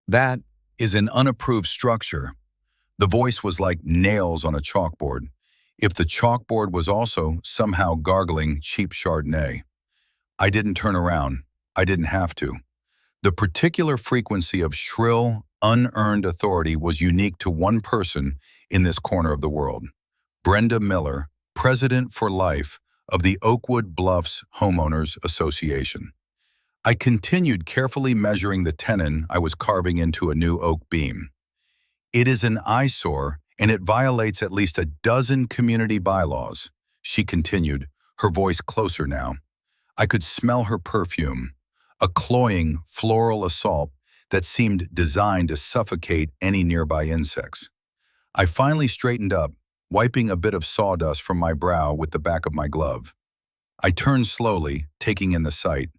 That is an unapproved structure. The voice was like nails on a chalkboard, if the chalkboard was also somehow gargling cheap Chardonnay. I didn't turn around. I didn't have to. The particular frequency of shrill, unearned authority was unique to one person in this corner of the world. Brenda Miller, President for Life of the Oakwood Bluffs Homeowners Association. I continued carefully measuring the tenon I was carving into a new oak beam. It is an eyesore, and it violates at least a dozen community bylaws, she continued, her voice closer now. I could smell her perfume, a cloying floral assault that seemed designed to suffocate any nearby insects. I finally straightened up, wiping a bit of sawdust from my brow with the back of my glove. I turned slowly, taking in the sight.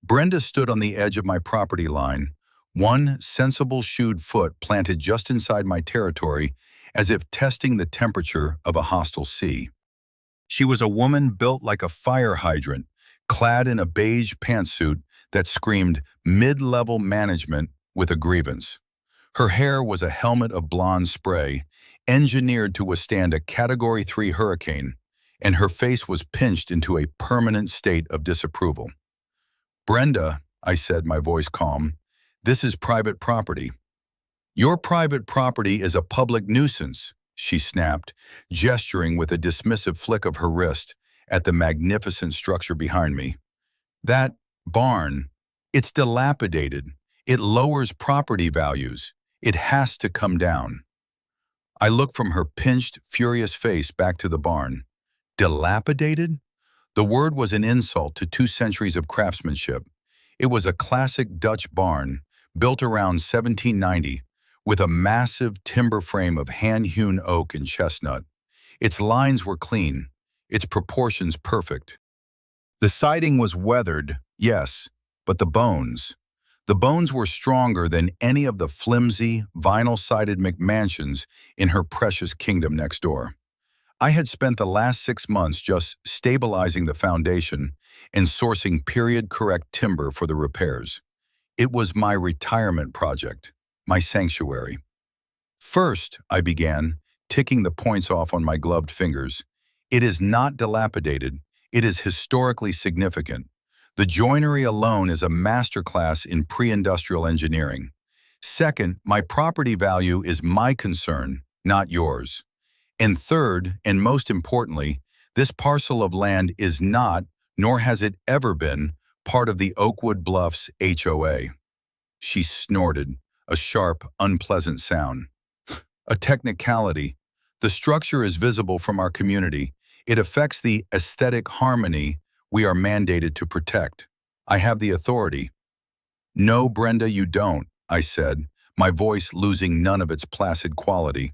Brenda stood on the edge of my property line, one sensible shoed foot planted just inside my territory, as if testing the temperature of a hostile sea. She was a woman built like a fire hydrant, clad in a beige pantsuit that screamed mid-level management with a grievance. Her hair was a helmet of blonde spray, engineered to withstand a Category 3 hurricane, and her face was pinched into a permanent state of disapproval. "Brenda," I said, my voice calm, "this is private property." "Your private property is a public nuisance," she snapped, gesturing with a dismissive flick of her wrist at the magnificent structure behind me. "That barn, it's dilapidated. It lowers property values. It has to come down." I looked from her pinched, furious face back to the barn. Dilapidated? The word was an insult to 2 centuries of craftsmanship. It was a classic Dutch barn, built around 1790, with a massive timber frame of hand-hewn oak and chestnut. Its lines were clean, its proportions perfect. The siding was weathered, yes, but the bones were stronger than any of the flimsy, vinyl-sided McMansions in her precious kingdom next door. I had spent the last 6 months just stabilizing the foundation and sourcing period-correct timber for the repairs. It was my retirement project, my sanctuary. "First," I began, ticking the points off on my gloved fingers, "it is not dilapidated, it is historically significant. The joinery alone is a masterclass in pre-industrial engineering. Second, my property value is my concern, not yours. And third, and most importantly, this parcel of land is not, nor has it ever been, part of the Oakwood Bluffs HOA. She snorted, a sharp, unpleasant sound. "A technicality. The structure is visible from our community. It affects the aesthetic harmony we are mandated to protect. I have the authority." "No, Brenda, you don't," I said, my voice losing none of its placid quality.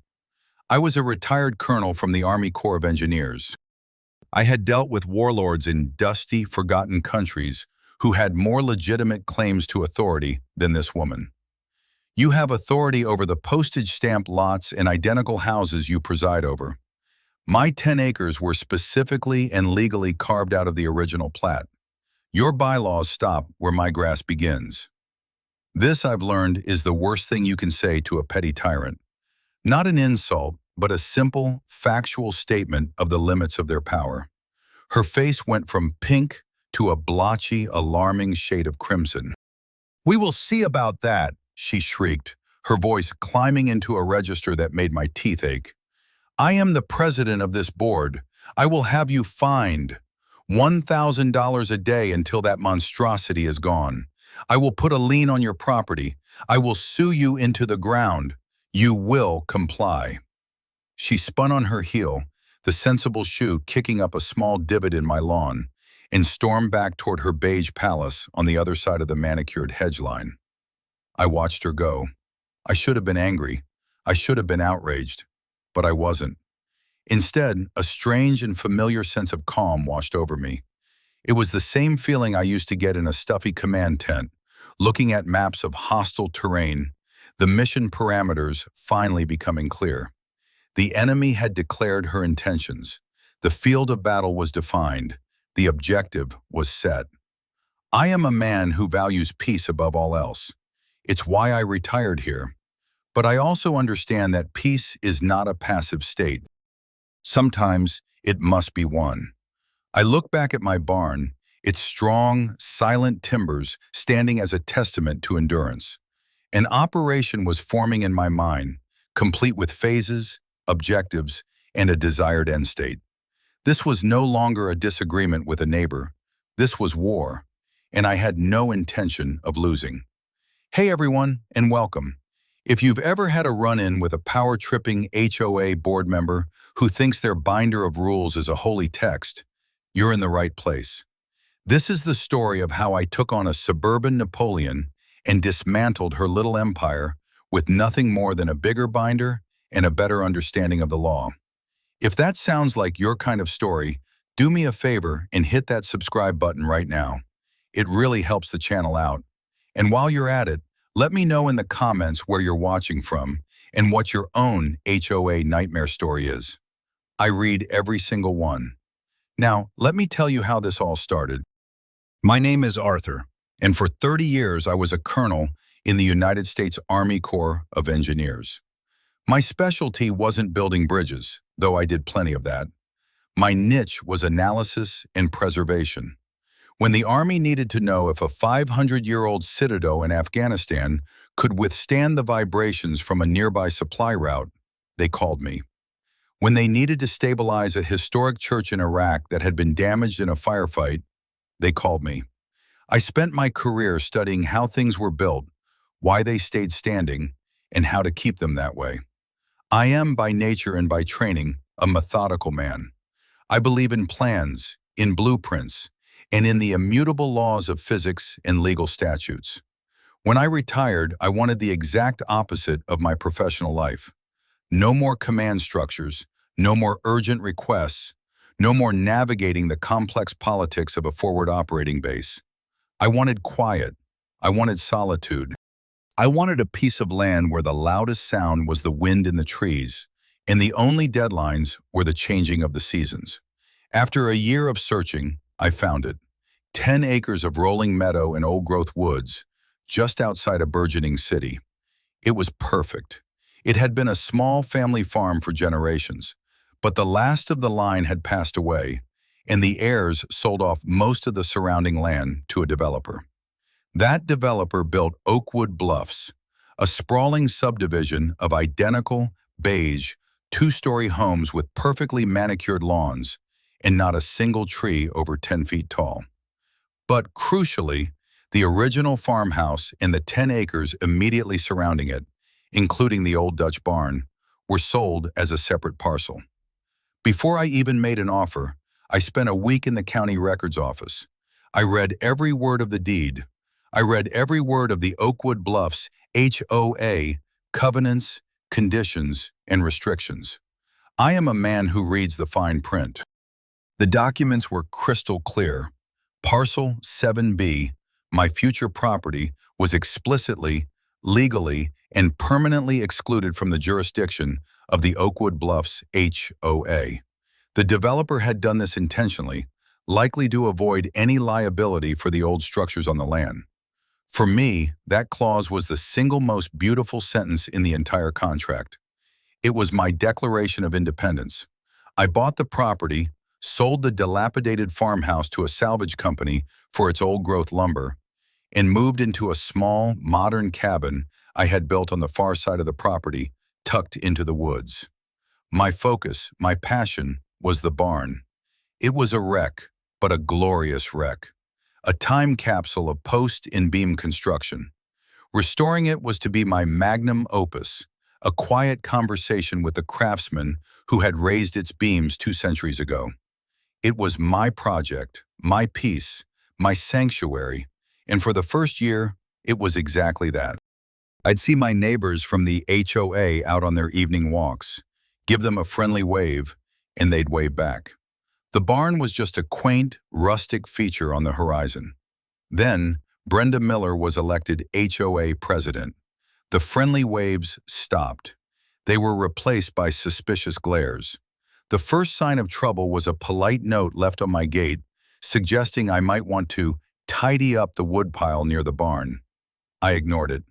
I was a retired colonel from the Army Corps of Engineers. I had dealt with warlords in dusty, forgotten countries who had more legitimate claims to authority than this woman. "You have authority over the postage-stamped lots and identical houses you preside over. My 10 acres were specifically and legally carved out of the original plat. Your bylaws stop where my grass begins." This, I've learned, is the worst thing you can say to a petty tyrant. Not an insult, but a simple, factual statement of the limits of their power. Her face went from pink to a blotchy, alarming shade of crimson. "We will see about that," she shrieked, her voice climbing into a register that made my teeth ache. "I am the president of this board. I will have you fined $1,000 a day until that monstrosity is gone. I will put a lien on your property. I will sue you into the ground. You will comply." She spun on her heel, the sensible shoe kicking up a small divot in my lawn, and stormed back toward her beige palace on the other side of the manicured hedge line. I watched her go. I should have been angry. I should have been outraged. But I wasn't. Instead, a strange and familiar sense of calm washed over me. It was the same feeling I used to get in a stuffy command tent, looking at maps of hostile terrain, the mission parameters finally becoming clear. The enemy had declared her intentions. The field of battle was defined. The objective was set. I am a man who values peace above all else. It's why I retired here. But I also understand that peace is not a passive state. Sometimes it must be won. I look back at my barn, its strong, silent timbers standing as a testament to endurance. An operation was forming in my mind, complete with phases, objectives, and a desired end state. This was no longer a disagreement with a neighbor. This was war, and I had no intention of losing. Hey everyone, and welcome. If you've ever had a run-in with a power-tripping HOA board member who thinks their binder of rules is a holy text, you're in the right place. This is the story of how I took on a suburban Napoleon and dismantled her little empire with nothing more than a bigger binder and a better understanding of the law. If that sounds like your kind of story, do me a favor and hit that subscribe button right now. It really helps the channel out. And while you're at it, let me know in the comments where you're watching from and what your own HOA nightmare story is. I read every single one. Now, let me tell you how this all started. My name is Arthur, and for 30 years I was a colonel in the United States Army Corps of Engineers. My specialty wasn't building bridges, though I did plenty of that. My niche was analysis and preservation. When the Army needed to know if a 500-year-old citadel in Afghanistan could withstand the vibrations from a nearby supply route, they called me. When they needed to stabilize a historic church in Iraq that had been damaged in a firefight, they called me. I spent my career studying how things were built, why they stayed standing, and how to keep them that way. I am, by nature and by training, a methodical man. I believe in plans, in blueprints, and in the immutable laws of physics and legal statutes. When I retired, I wanted the exact opposite of my professional life. No more command structures, no more urgent requests, no more navigating the complex politics of a forward operating base. I wanted quiet. I wanted solitude. I wanted a piece of land where the loudest sound was the wind in the trees, and the only deadlines were the changing of the seasons. After a year of searching, I found it. 10 acres of rolling meadow and old-growth woods, just outside a burgeoning city. It was perfect. It had been a small family farm for generations, but the last of the line had passed away, and the heirs sold off most of the surrounding land to a developer. That developer built Oakwood Bluffs, a sprawling subdivision of identical, beige, two-story homes with perfectly manicured lawns, and not a single tree over 10 feet tall. But crucially, the original farmhouse and the 10 acres immediately surrounding it, including the old Dutch barn, were sold as a separate parcel. Before I even made an offer, I spent a week in the county records office. I read every word of the deed. I read every word of the Oakwood Bluffs HOA, covenants, conditions, and restrictions. I am a man who reads the fine print. The documents were crystal clear. Parcel 7B, my future property, was explicitly, legally, and permanently excluded from the jurisdiction of the Oakwood Bluffs HOA. The developer had done this intentionally, likely to avoid any liability for the old structures on the land. For me, that clause was the single most beautiful sentence in the entire contract. It was my declaration of independence. I bought the property, sold the dilapidated farmhouse to a salvage company for its old-growth lumber, and moved into a small, modern cabin I had built on the far side of the property, tucked into the woods. My focus, my passion, was the barn. It was a wreck, but a glorious wreck. A time capsule of post and beam construction. Restoring it was to be my magnum opus, a quiet conversation with the craftsman who had raised its beams 2 centuries ago. It was my project, my piece, my sanctuary, and for the first year, it was exactly that. I'd see my neighbors from the HOA out on their evening walks, give them a friendly wave, and they'd wave back. The barn was just a quaint, rustic feature on the horizon. Then, Brenda Miller was elected HOA president. The friendly waves stopped. They were replaced by suspicious glares. The first sign of trouble was a polite note left on my gate, suggesting I might want to tidy up the woodpile near the barn. I ignored it.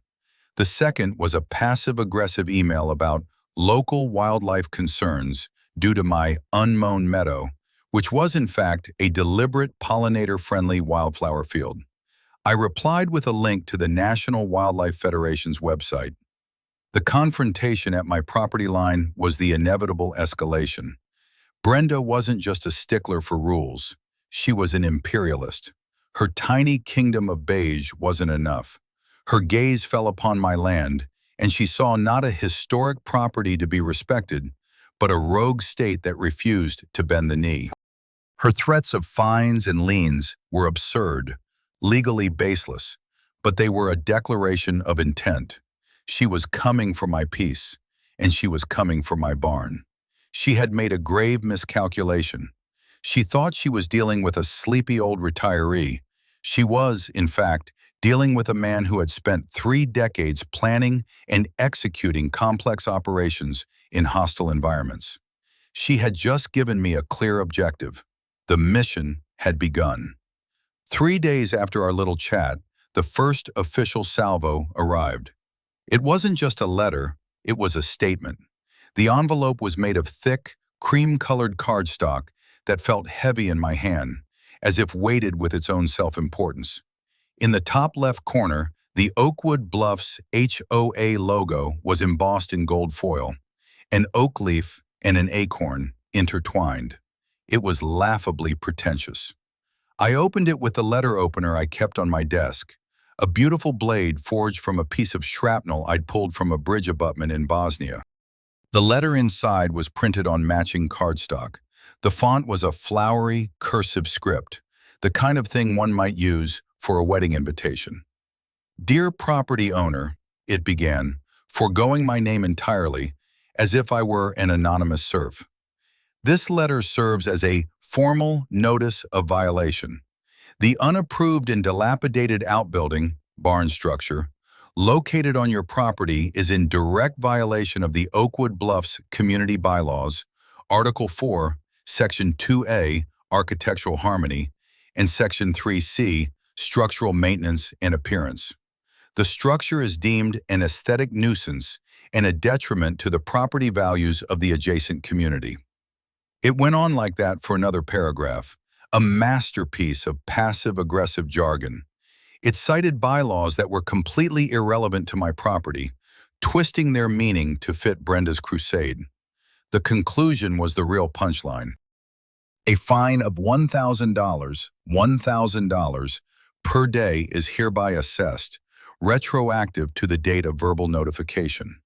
The second was a passive-aggressive email about local wildlife concerns due to my unmown meadow, which was in fact a deliberate pollinator-friendly wildflower field. I replied with a link to the National Wildlife Federation's website. The confrontation at my property line was the inevitable escalation. Brenda wasn't just a stickler for rules. She was an imperialist. Her tiny kingdom of beige wasn't enough. Her gaze fell upon my land, and she saw not a historic property to be respected, but a rogue state that refused to bend the knee. Her threats of fines and liens were absurd, legally baseless, but they were a declaration of intent. She was coming for my peace, and she was coming for my barn. She had made a grave miscalculation. She thought she was dealing with a sleepy old retiree. She was, in fact, dealing with a man who had spent 3 decades planning and executing complex operations in hostile environments. She had just given me a clear objective. The mission had begun. 3 days after our little chat, the first official salvo arrived. It wasn't just a letter, it was a statement. The envelope was made of thick, cream-colored cardstock that felt heavy in my hand, as if weighted with its own self-importance. In the top left corner, the Oakwood Bluffs HOA logo was embossed in gold foil, an oak leaf and an acorn intertwined. It was laughably pretentious. I opened it with the letter opener I kept on my desk, a beautiful blade forged from a piece of shrapnel I'd pulled from a bridge abutment in Bosnia. The letter inside was printed on matching cardstock. The font was a flowery, cursive script, the kind of thing one might use for a wedding invitation. "Dear property owner," it began, foregoing my name entirely, as if I were an anonymous serf. "This letter serves as a formal notice of violation. The unapproved and dilapidated outbuilding, barn structure, located on your property is in direct violation of the Oakwood Bluffs Community Bylaws, Article 4, Section 2A, Architectural Harmony, and Section 3C, Structural Maintenance and Appearance. The structure is deemed an aesthetic nuisance and a detriment to the property values of the adjacent community." It went on like that for another paragraph, a masterpiece of passive-aggressive jargon. It cited bylaws that were completely irrelevant to my property, twisting their meaning to fit Brenda's crusade. The conclusion was the real punchline. "A fine of $1,000 per day is hereby assessed, retroactive to the date of verbal notification.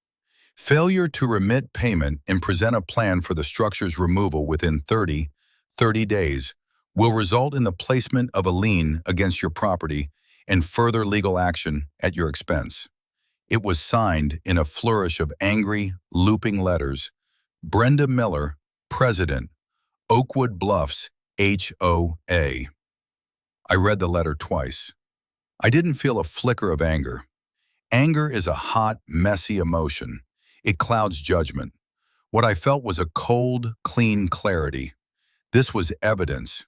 Failure to remit payment and present a plan for the structure's removal within 30 days will result in the placement of a lien against your property and further legal action at your expense." It was signed in a flourish of angry, looping letters. Brenda Miller, President, Oakwood Bluffs HOA. I read the letter twice. I didn't feel a flicker of anger. Anger is a hot, messy emotion. It clouds judgment. What I felt was a cold, clean clarity. This was evidence.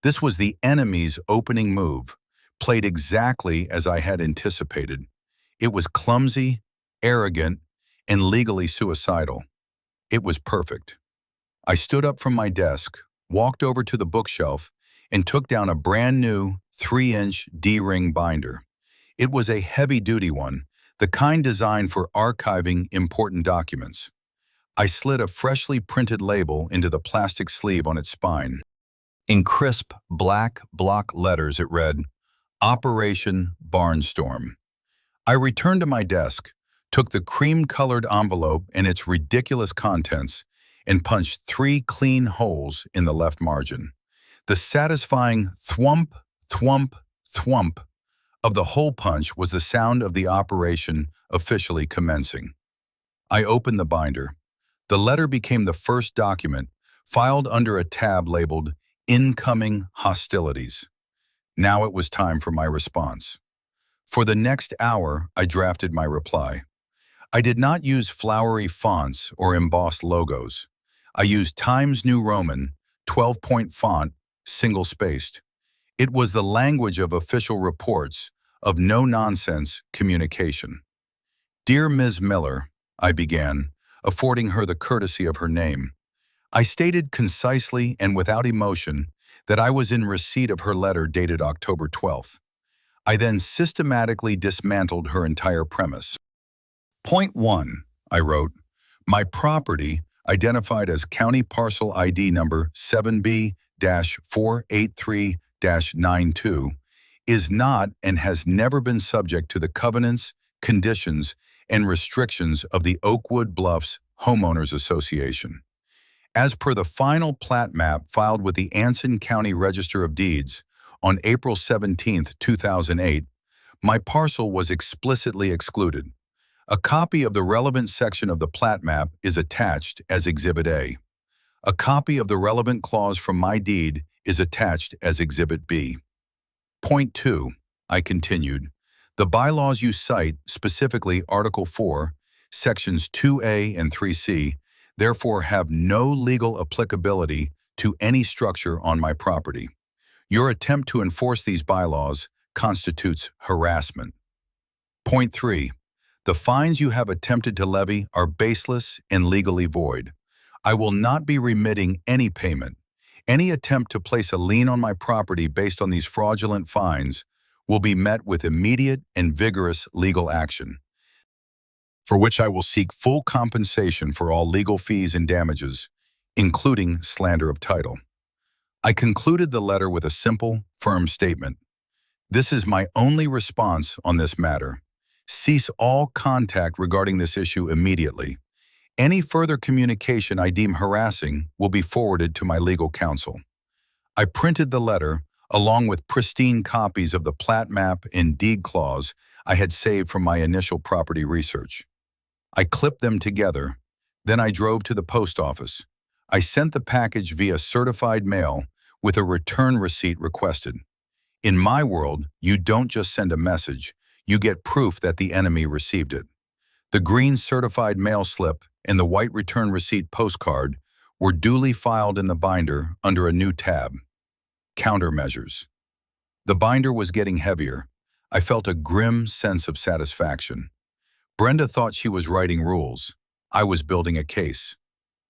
This was the enemy's opening move, played exactly as I had anticipated. It was clumsy, arrogant, and legally suicidal. It was perfect. I stood up from my desk, walked over to the bookshelf, and took down a brand new 3-inch D-ring binder. It was a heavy-duty one, the kind designed for archiving important documents. I slid a freshly printed label into the plastic sleeve on its spine. In crisp, black block letters it read, "Operation Barnstorm." I returned to my desk, took the cream-colored envelope and its ridiculous contents, and punched 3 clean holes in the left margin. The satisfying thwump, thwump, thwump of the hole punch was the sound of the operation officially commencing. I opened the binder. The letter became the first document, filed under a tab labeled "Incoming Hostilities." Now it was time for my response. For the next hour, I drafted my reply. I did not use flowery fonts or embossed logos. I used Times New Roman, 12-point font, single-spaced. It was the language of official reports, of no-nonsense communication. Dear Ms. Miller, I began, affording her the courtesy of her name. I stated concisely and without emotion that I was in receipt of her letter dated October 12th. I then systematically dismantled her entire premise. Point 1, I wrote, my property, identified as County Parcel ID number 7B-483-92, is not and has never been subject to the covenants, conditions, and restrictions of the Oakwood Bluffs Homeowners Association. As per the final plat map filed with the Anson County Register of Deeds on April 17, 2008, my parcel was explicitly excluded. A copy of the relevant section of the plat map is attached as Exhibit A. A copy of the relevant clause from my deed is attached as Exhibit B. Point 2, I continued, the bylaws you cite, specifically Article 4, Sections 2A and 3C, therefore have no legal applicability to any structure on my property. Your attempt to enforce these bylaws constitutes harassment. Point 3, the fines you have attempted to levy are baseless and legally void. I will not be remitting any payment. Any attempt to place a lien on my property based on these fraudulent fines will be met with immediate and vigorous legal action, for which I will seek full compensation for all legal fees and damages, including slander of title. I concluded the letter with a simple, firm statement. This is my only response on this matter. Cease all contact regarding this issue immediately. Any further communication I deem harassing will be forwarded to my legal counsel. I printed the letter, along with pristine copies of the plat map and deed clause I had saved from my initial property research. I clipped them together, then I drove to the post office. I sent the package via certified mail with a return receipt requested. In my world, you don't just send a message, you get proof that the enemy received it. The green certified mail slip and the white return receipt postcard were duly filed in the binder under a new tab, Countermeasures. The binder was getting heavier. I felt a grim sense of satisfaction. Brenda thought she was writing rules. I was building a case.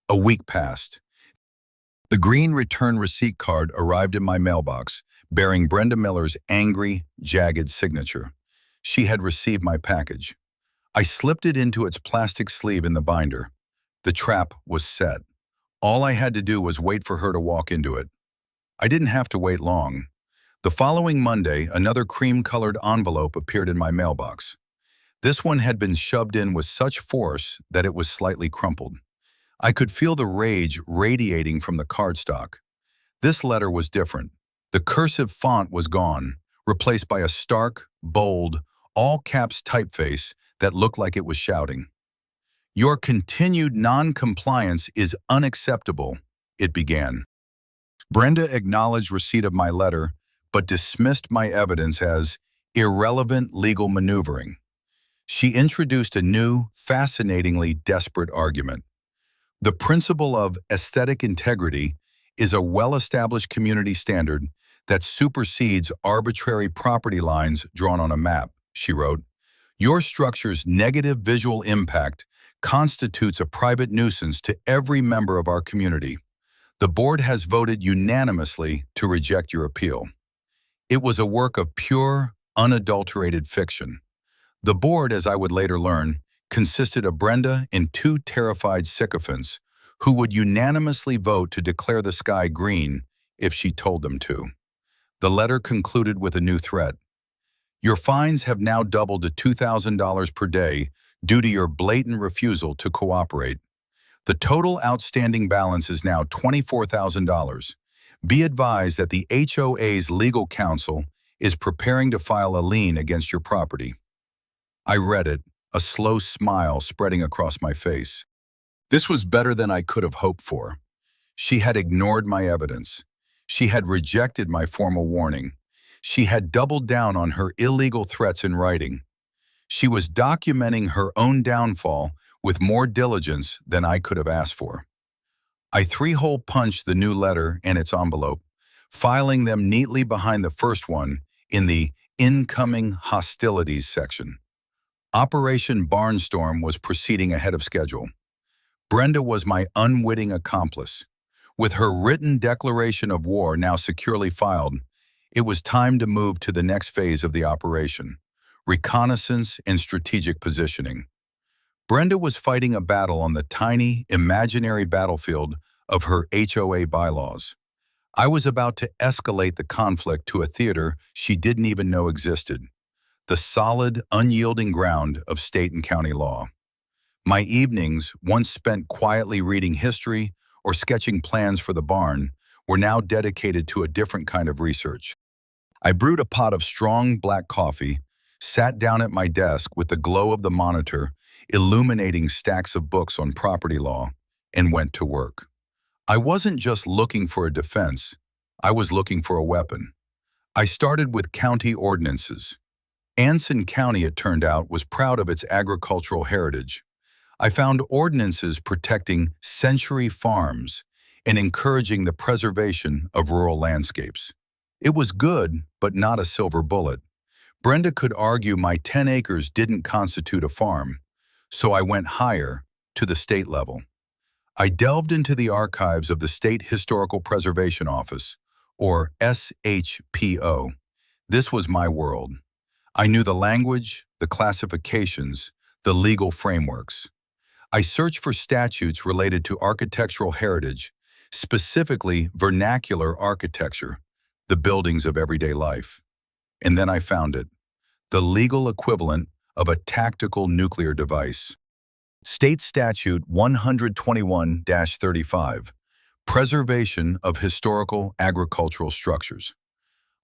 A week passed. The green return receipt card arrived in my mailbox, bearing Brenda Miller's angry, jagged signature. She had received my package. I slipped it into its plastic sleeve in the binder. The trap was set. All I had to do was wait for her to walk into it. I didn't have to wait long. The following Monday, another cream-colored envelope appeared in my mailbox. This one had been shoved in with such force that it was slightly crumpled. I could feel the rage radiating from the cardstock. This letter was different. The cursive font was gone, replaced by a stark, bold, all-caps typeface that looked like it was shouting. Your continued non-compliance is unacceptable, it began. Brenda acknowledged receipt of my letter, but dismissed my evidence as irrelevant legal maneuvering. She introduced a new, fascinatingly desperate argument. The principle of aesthetic integrity is a well-established community standard that supersedes arbitrary property lines drawn on a map, she wrote. Your structure's negative visual impact constitutes a private nuisance to every member of our community. The board has voted unanimously to reject your appeal. It was a work of pure, unadulterated fiction. The board, as I would later learn, consisted of Brenda and two terrified sycophants who would unanimously vote to declare the sky green if she told them to. The letter concluded with a new threat. Your fines have now doubled to $2,000 per day due to your blatant refusal to cooperate. The total outstanding balance is now $24,000. Be advised that the HOA's legal counsel is preparing to file a lien against your property. I read it, a slow smile spreading across my face. This was better than I could have hoped for. She had ignored my evidence. She had rejected my formal warning. She had doubled down on her illegal threats in writing. She was documenting her own downfall with more diligence than I could have asked for. I three-hole punched the new letter and its envelope, filing them neatly behind the first one in the incoming hostilities section. Operation Barnstorm was proceeding ahead of schedule. Brenda was my unwitting accomplice. With her written declaration of war now securely filed, it was time to move to the next phase of the operation, reconnaissance and strategic positioning. Brenda was fighting a battle on the tiny, imaginary battlefield of her HOA bylaws. I was about to escalate the conflict to a theater she didn't even know existed, the solid, unyielding ground of state and county law. My evenings, once spent quietly reading history or sketching plans for the barn, were now dedicated to a different kind of research. I brewed a pot of strong black coffee, sat down at my desk with the glow of the monitor illuminating stacks of books on property law, and went to work. I wasn't just looking for a defense, I was looking for a weapon. I started with county ordinances. Anson County, it turned out, was proud of its agricultural heritage. I found ordinances protecting century farms and encouraging the preservation of rural landscapes. It was good, but not a silver bullet. Brenda could argue my 10 acres didn't constitute a farm, so I went higher, to the state level. I delved into the archives of the State Historical Preservation Office, or SHPO. This was my world. I knew the language, the classifications, the legal frameworks. I searched for statutes related to architectural heritage, specifically vernacular architecture, the buildings of everyday life. And then I found it, the legal equivalent of a tactical nuclear device. State Statute 121-35, Preservation of Historical Agricultural Structures.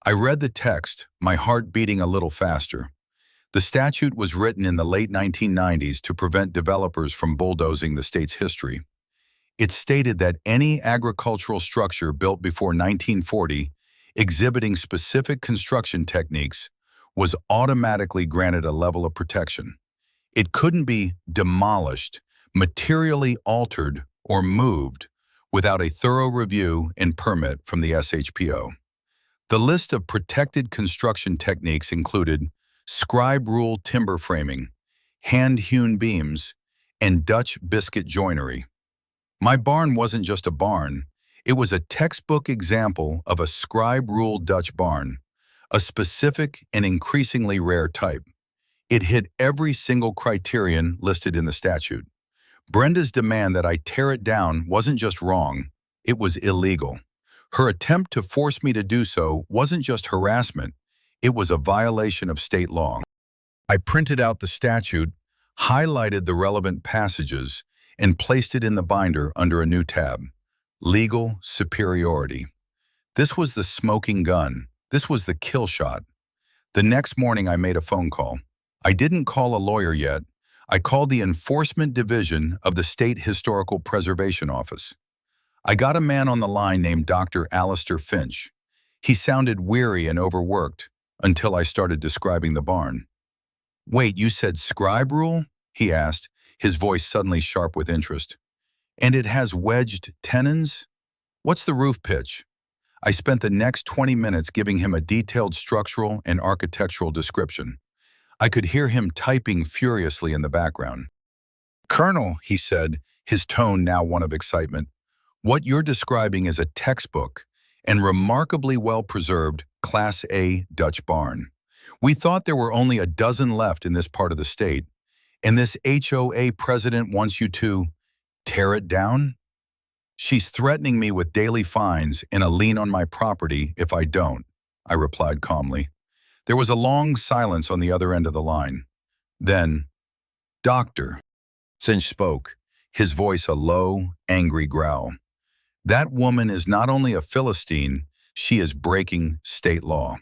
I read the text, my heart beating a little faster. The statute was written in the late 1990s to prevent developers from bulldozing the state's history. It stated that any agricultural structure built before 1940, exhibiting specific construction techniques, was automatically granted a level of protection. It couldn't be demolished, materially altered, or moved without a thorough review and permit from the SHPO. The list of protected construction techniques included scribe rule timber framing, hand-hewn beams, and Dutch biscuit joinery. My barn wasn't just a barn, it was a textbook example of a scribe rule Dutch barn, a specific and increasingly rare type. It hit every single criterion listed in the statute. Brenda's demand that I tear it down wasn't just wrong, it was illegal. Her attempt to force me to do so wasn't just harassment, it was a violation of state law. I printed out the statute, highlighted the relevant passages, and placed it in the binder under a new tab, Legal Superiority. This was the smoking gun. This was the kill shot. The next morning I made a phone call. I didn't call a lawyer yet. I called the Enforcement Division of the State Historical Preservation Office. I got a man on the line named Dr. Alistair Finch. He sounded weary and overworked until I started describing the barn. "Wait, you said scribe rule?" he asked, his voice suddenly sharp with interest. "And it has wedged tenons? What's the roof pitch?" I spent the next 20 minutes giving him a detailed structural and architectural description. I could hear him typing furiously in the background. "Colonel," he said, his tone now one of excitement, "what you're describing is a textbook and remarkably well-preserved Class A Dutch barn. We thought there were only a dozen left in this part of the state, and this HOA president wants you to tear it down? She's threatening me with daily fines and a lien on my property if I don't," I replied calmly. There was a long silence on the other end of the line. Then, "Doctor," Finch spoke, his voice a low, angry growl. "That woman is not only a Philistine, she is breaking state law.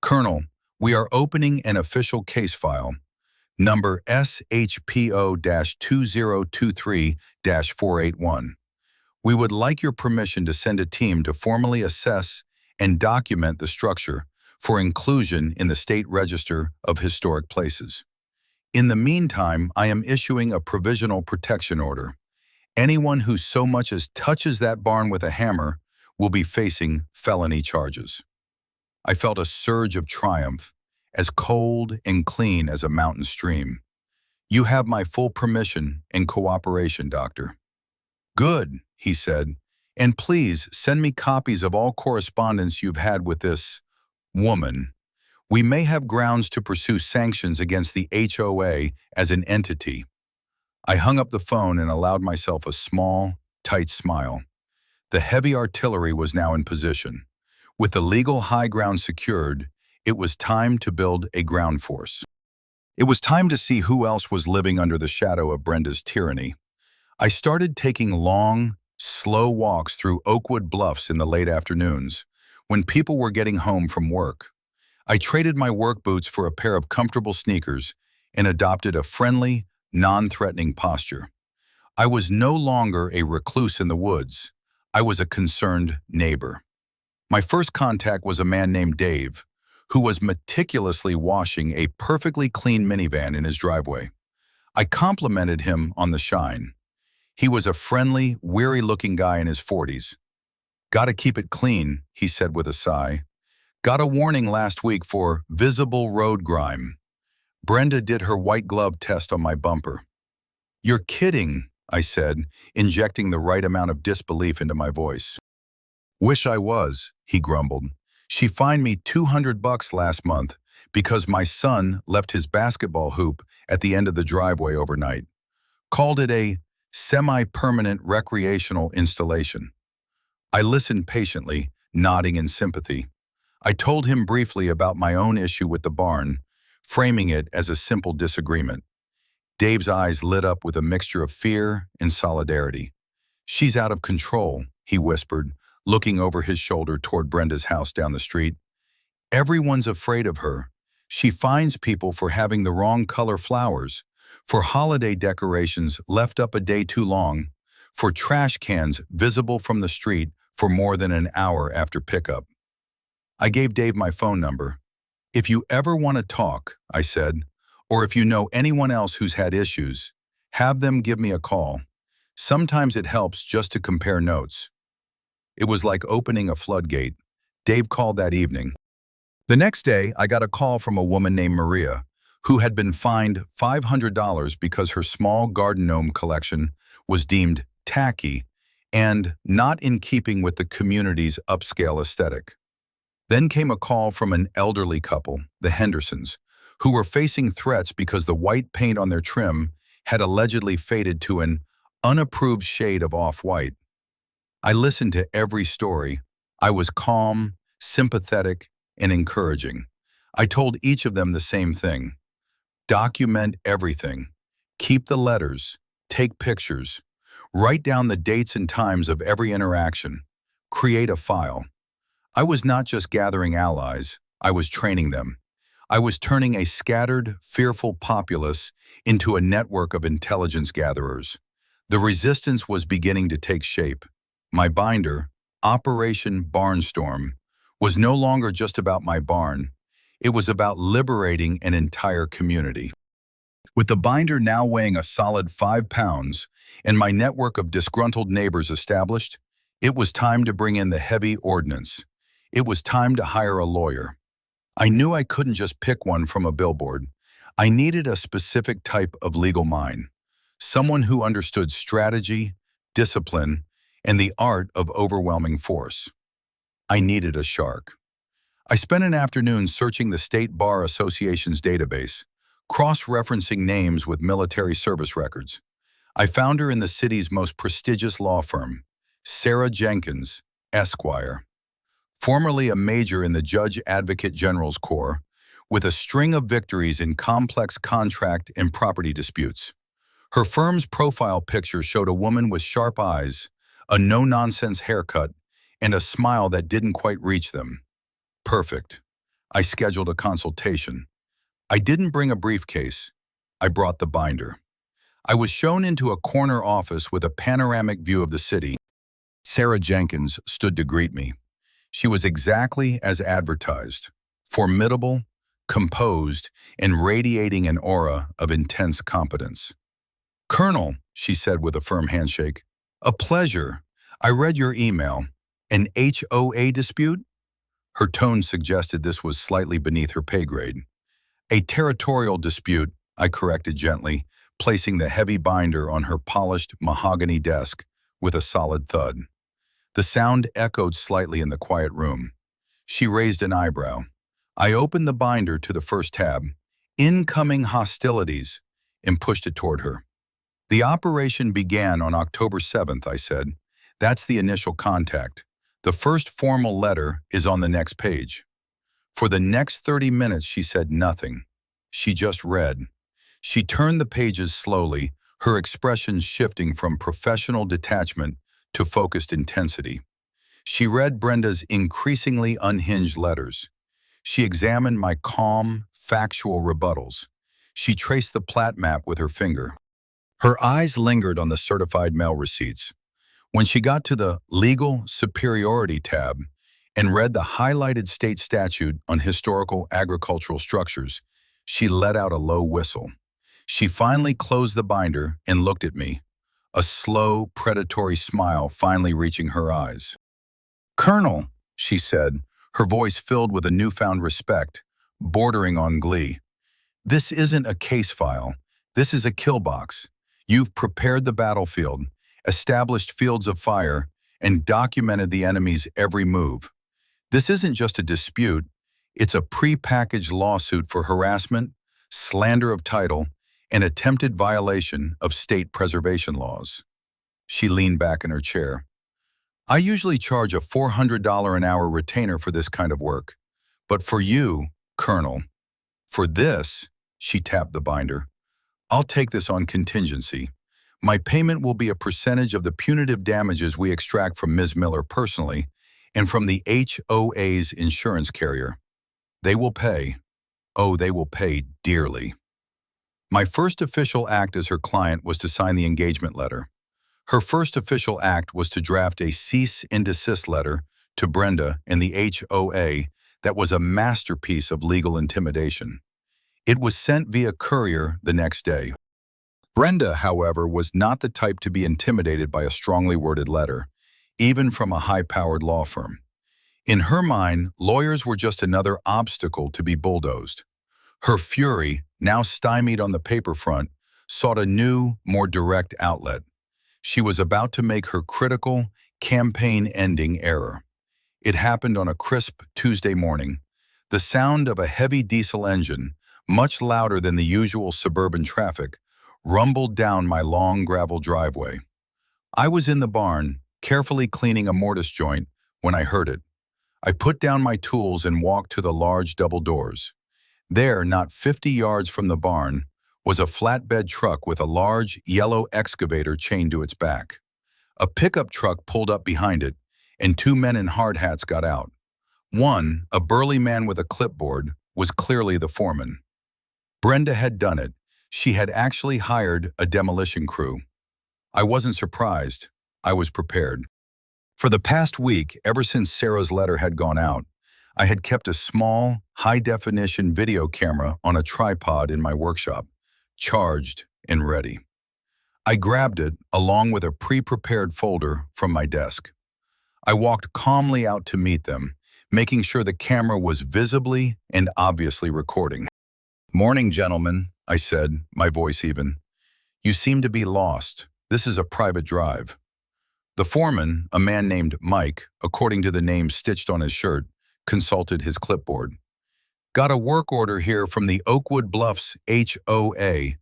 Colonel, we are opening an official case file, number SHPO-2023-481. We would like your permission to send a team to formally assess and document the structure for inclusion in the State Register of Historic Places. In the meantime, I am issuing a provisional protection order. Anyone who so much as touches that barn with a hammer will be facing felony charges." I felt a surge of triumph, as cold and clean as a mountain stream. You have my full permission and cooperation, Doctor. Good, he said, and please send me copies of all correspondence you've had with this woman. We may have grounds to pursue sanctions against the HOA as an entity. I hung up the phone and allowed myself a small, tight smile. The heavy artillery was now in position. With the legal high ground secured, it was time to build a ground force. It was time to see who else was living under the shadow of Brenda's tyranny. I started taking long, slow walks through Oakwood Bluffs in the late afternoons, when people were getting home from work. I traded my work boots for a pair of comfortable sneakers and adopted a friendly, non-threatening posture. I was no longer a recluse in the woods. I was a concerned neighbor. My first contact was a man named Dave, who was meticulously washing a perfectly clean minivan in his driveway. I complimented him on the shine. He was a friendly, weary-looking guy in his 40s. "Gotta keep it clean," he said with a sigh. "Got a warning last week for visible road grime." Brenda did her white glove test on my bumper. "You're kidding," I said, injecting the right amount of disbelief into my voice. "Wish I was," he grumbled. "She fined me $200 last month because my son left his basketball hoop at the end of the driveway overnight. Called it a semi-permanent recreational installation." I listened patiently, nodding in sympathy. I told him briefly about my own issue with the barn, framing it as a simple disagreement. Dave's eyes lit up with a mixture of fear and solidarity. "She's out of control," he whispered, looking over his shoulder toward Brenda's house down the street. "Everyone's afraid of her. She fines people for having the wrong color flowers, for holiday decorations left up a day too long, for trash cans visible from the street for more than an hour after pickup." I gave Dave my phone number. "If you ever want to talk," I said, "or if you know anyone else who's had issues, have them give me a call. Sometimes it helps just to compare notes." It was like opening a floodgate. Dave called that evening. The next day, I got a call from a woman named Maria, who had been fined $500 because her small garden gnome collection was deemed tacky and not in keeping with the community's upscale aesthetic. Then came a call from an elderly couple, the Hendersons, who were facing threats because the white paint on their trim had allegedly faded to an unapproved shade of off-white. I listened to every story. I was calm, sympathetic, and encouraging. I told each of them the same thing. Document everything. Keep the letters. Take pictures. Write down the dates and times of every interaction. Create a file. I was not just gathering allies, I was training them. I was turning a scattered, fearful populace into a network of intelligence gatherers. The resistance was beginning to take shape. My binder, Operation Barnstorm, was no longer just about my barn. It was about liberating an entire community. With the binder now weighing a solid 5 pounds and my network of disgruntled neighbors established, it was time to bring in the heavy ordnance. It was time to hire a lawyer. I knew I couldn't just pick one from a billboard. I needed a specific type of legal mind, someone who understood strategy, discipline, and the art of overwhelming force. I needed a shark. I spent an afternoon searching the State Bar Association's database, cross-referencing names with military service records. I found her in the city's most prestigious law firm, Sarah Jenkins, Esquire. Formerly a major in the Judge Advocate General's Corps, with a string of victories in complex contract and property disputes. Her firm's profile picture showed a woman with sharp eyes, a no-nonsense haircut, and a smile that didn't quite reach them. Perfect. I scheduled a consultation. I didn't bring a briefcase. I brought the binder. I was shown into a corner office with a panoramic view of the city. Sarah Jenkins stood to greet me. She was exactly as advertised, formidable, composed, and radiating an aura of intense competence. "Colonel," she said with a firm handshake, "a pleasure. I read your email. An HOA dispute?" Her tone suggested this was slightly beneath her pay grade. "A territorial dispute," I corrected gently, placing the heavy binder on her polished mahogany desk with a solid thud. The sound echoed slightly in the quiet room. She raised an eyebrow. I opened the binder to the first tab, Incoming Hostilities, and pushed it toward her. The operation began on October 7th, I said. That's the initial contact. The first formal letter is on the next page. For the next 30 minutes, she said nothing. She just read. She turned the pages slowly, her expressions shifting from professional detachment to focused intensity. She read Brenda's increasingly unhinged letters. She examined my calm, factual rebuttals. She traced the plat map with her finger. Her eyes lingered on the certified mail receipts. When she got to the Legal Superiority tab and read the highlighted state statute on historical agricultural structures, she let out a low whistle. She finally closed the binder and looked at me, a slow, predatory smile finally reaching her eyes. "Colonel," she said, her voice filled with a newfound respect, bordering on glee. "This isn't a case file. This is a kill box. You've prepared the battlefield, established fields of fire, and documented the enemy's every move. This isn't just a dispute, it's a pre-packaged lawsuit for harassment, slander of title, and attempted violation of state preservation laws." She leaned back in her chair. "I usually charge a $400 an hour retainer for this kind of work. But for you, Colonel, for this," she tapped the binder, "I'll take this on contingency. My payment will be a percentage of the punitive damages we extract from Ms. Miller personally and from the HOA's insurance carrier. They will pay. Oh, they will pay dearly." My first official act as her client was to sign the engagement letter. Her first official act was to draft a cease and desist letter to Brenda and the HOA that was a masterpiece of legal intimidation. It was sent via courier the next day. Brenda, however, was not the type to be intimidated by a strongly worded letter, even from a high-powered law firm. In her mind, lawyers were just another obstacle to be bulldozed. Her fury, now stymied on the paper front, sought a new, more direct outlet. She was about to make her critical, campaign-ending error. It happened on a crisp Tuesday morning. The sound of a heavy diesel engine, much louder than the usual suburban traffic, rumbled down my long gravel driveway. I was in the barn, carefully cleaning a mortise joint, when I heard it. I put down my tools and walked to the large double doors. There, not 50 yards from the barn, was a flatbed truck with a large, yellow excavator chained to its back. A pickup truck pulled up behind it, and two men in hard hats got out. One, a burly man with a clipboard, was clearly the foreman. Brenda had done it. She had actually hired a demolition crew. I wasn't surprised. I was prepared. For the past week, ever since Sarah's letter had gone out, I had kept a small, high-definition video camera on a tripod in my workshop, charged and ready. I grabbed it along with a pre-prepared folder from my desk. I walked calmly out to meet them, making sure the camera was visibly and obviously recording. "Morning, gentlemen," I said, my voice even. "You seem to be lost. This is a private drive." The foreman, a man named Mike, according to the name stitched on his shirt, consulted his clipboard. "Got a work order here from the Oakwood Bluffs HOA.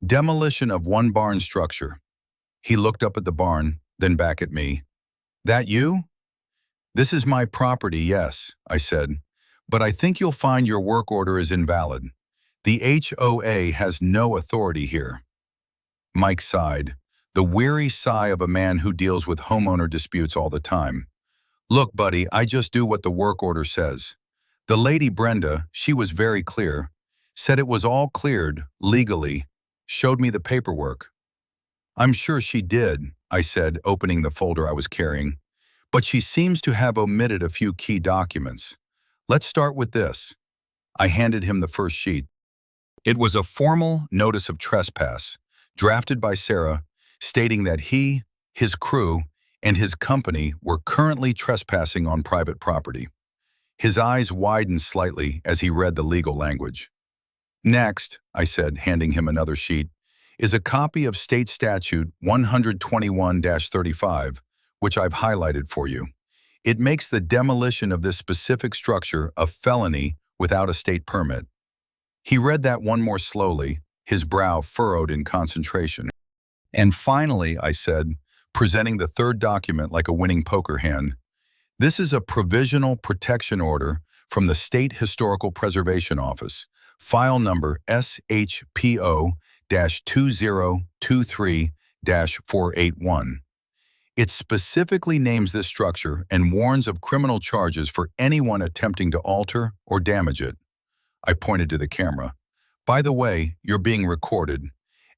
Demolition of one barn structure." He looked up at the barn, then back at me. "That you?" "This is my property, yes," I said. "But I think you'll find your work order is invalid. The HOA has no authority here." Mike sighed, the weary sigh of a man who deals with homeowner disputes all the time. "Look, buddy, I just do what the work order says. The lady Brenda, she was very clear, said it was all cleared, legally, showed me the paperwork." "I'm sure she did," I said, opening the folder I was carrying. "But she seems to have omitted a few key documents. Let's start with this." I handed him the first sheet. It was a formal notice of trespass, drafted by Sarah, stating that he, his crew, and his company were currently trespassing on private property. His eyes widened slightly as he read the legal language. Next, I said, handing him another sheet, is a copy of State Statute 121-35, which I've highlighted for you. It makes the demolition of this specific structure a felony without a state permit. He read that one more slowly, his brow furrowed in concentration. And finally, I said, presenting the third document like a winning poker hand, this is a provisional protection order from the State Historical Preservation Office, file number SHPO-2023-481. It specifically names this structure and warns of criminal charges for anyone attempting to alter or damage it. I pointed to the camera. By the way, you're being recorded,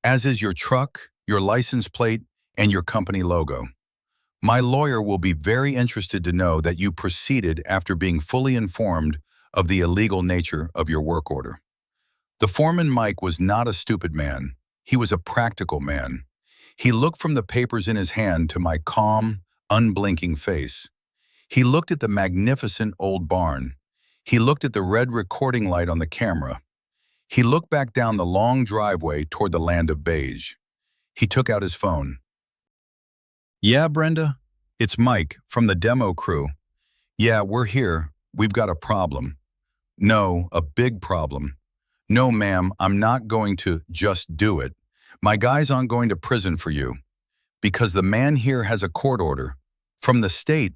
as is your truck, your license plate, and your company logo. My lawyer will be very interested to know that you proceeded after being fully informed of the illegal nature of your work order. The foreman Mike was not a stupid man. He was a practical man. He looked from the papers in his hand to my calm, unblinking face. He looked at the magnificent old barn. He looked at the red recording light on the camera. He looked back down the long driveway toward the land of beige. He took out his phone. "Yeah, Brenda? It's Mike from the demo crew. Yeah, we're here. We've got a problem." "No, a big problem." "No, ma'am, I'm not going to just do it. My guys aren't going to prison for you. Because the man here has a court order. From the state."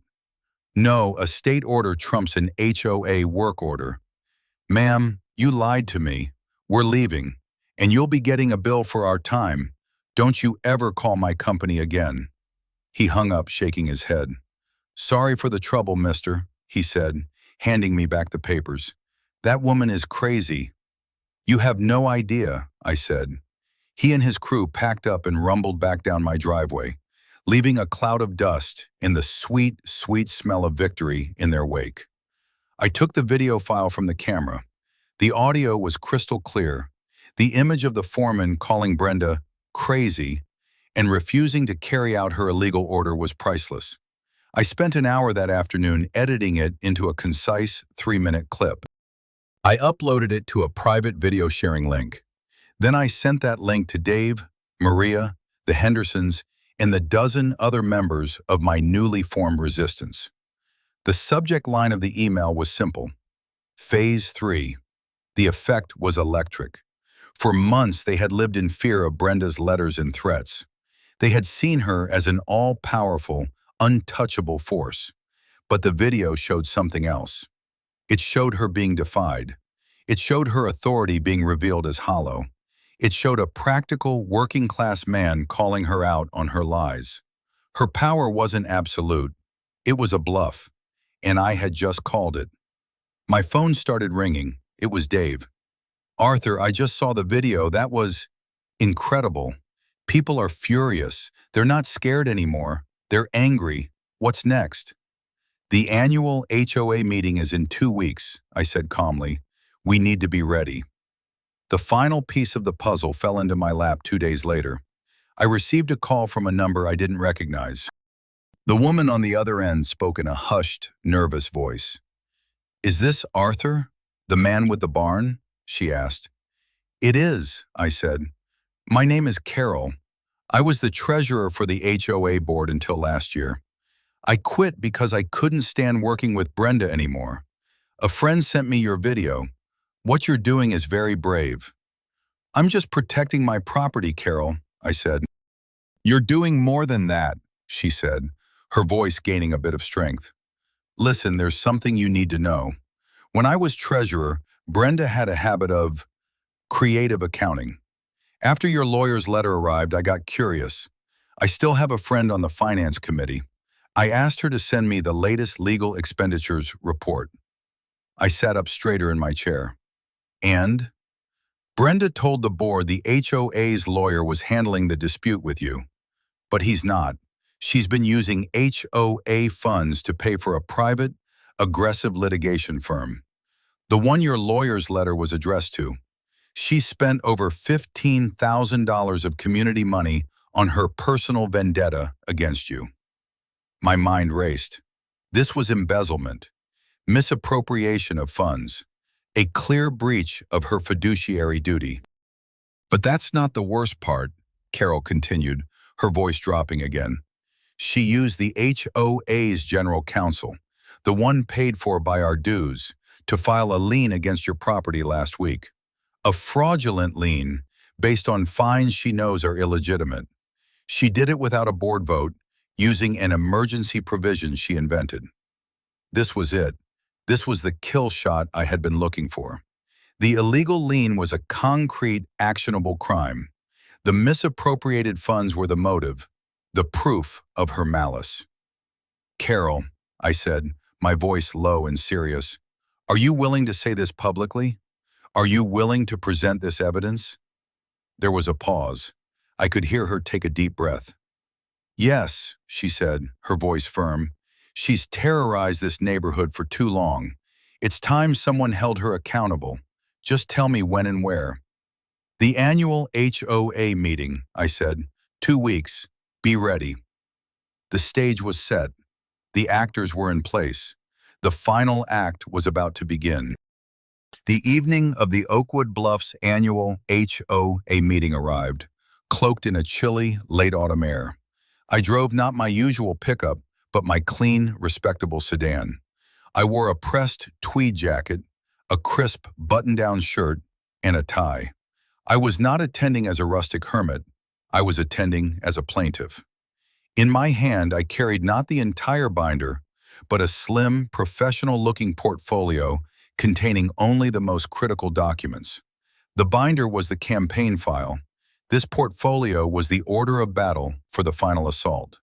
"No, a state order trumps an HOA work order." "Ma'am, you lied to me. We're leaving, and you'll be getting a bill for our time. Don't you ever call my company again." He hung up, shaking his head. "Sorry for the trouble, mister," he said, handing me back the papers. "That woman is crazy." "You have no idea," I said. He and his crew packed up and rumbled back down my driveway, leaving a cloud of dust and the sweet, sweet smell of victory in their wake. I took the video file from the camera. The audio was crystal clear. The image of the foreman calling Brenda crazy and refusing to carry out her illegal order was priceless. I spent an hour that afternoon editing it into a concise 3-minute clip. I uploaded it to a private video sharing link. Then I sent that link to Dave, Maria, the Hendersons, and the dozen other members of my newly formed resistance. The subject line of the email was simple: Phase 3. The effect was electric. For months, they had lived in fear of Brenda's letters and threats. They had seen her as an all-powerful, untouchable force. But the video showed something else. It showed her being defied. It showed her authority being revealed as hollow. It showed a practical, working-class man calling her out on her lies. Her power wasn't absolute. It was a bluff, and I had just called it. My phone started ringing. It was Dave. "Arthur, I just saw the video. That was incredible. People are furious. They're not scared anymore. They're angry. What's next?" "The annual HOA meeting is in 2 weeks," I said calmly. "We need to be ready." The final piece of the puzzle fell into my lap 2 days later. I received a call from a number I didn't recognize. The woman on the other end spoke in a hushed, nervous voice. "Is this Arthur, the man with the barn?" she asked. "It is," I said. "My name is Carol. I was the treasurer for the HOA board until last year. I quit because I couldn't stand working with Brenda anymore. A friend sent me your video. What you're doing is very brave." "I'm just protecting my property, Carol," I said. "You're doing more than that," she said, her voice gaining a bit of strength. "Listen, there's something you need to know. When I was treasurer, Brenda had a habit of creative accounting. After your lawyer's letter arrived, I got curious. I still have a friend on the finance committee. I asked her to send me the latest legal expenditures report." I sat up straighter in my chair. "And?" "Brenda told the board the HOA's lawyer was handling the dispute with you. But he's not. She's been using HOA funds to pay for a private, aggressive litigation firm. The one your lawyer's letter was addressed to. She spent over $15,000 of community money on her personal vendetta against you." My mind raced. This was embezzlement, misappropriation of funds. a clear breach of her fiduciary duty. But that's not the worst part, Carol continued, her voice dropping again. She used the HOA's general counsel, the one paid for by our dues, to file a lien against your property last week. A fraudulent lien based on fines she knows are illegitimate. She did it without a board vote, using an emergency provision she invented. This was it. This was the kill shot I had been looking for. The illegal lien was a concrete, actionable crime. The misappropriated funds were the motive, the proof of her malice. Carol, I said, my voice low and serious, are you willing to say this publicly? Are you willing to present this evidence? There was a pause. I could hear her take a deep breath. Yes, she said, her voice firm. She's terrorized this neighborhood for too long. It's time someone held her accountable. Just tell me when and where. The annual HOA meeting, I said. 2 weeks. Be ready. The stage was set. The actors were in place. The final act was about to begin. The evening of the Oakwood Bluffs annual HOA meeting arrived, cloaked in a chilly, late autumn air. I drove not my usual pickup, but my clean, respectable sedan. I wore a pressed tweed jacket, a crisp button-down shirt, and a tie. I was not attending as a rustic hermit. I was attending as a plaintiff. In my hand, I carried not the entire binder, but a slim, professional-looking portfolio containing only the most critical documents. The binder was the campaign file. This portfolio was the order of battle for the final assault.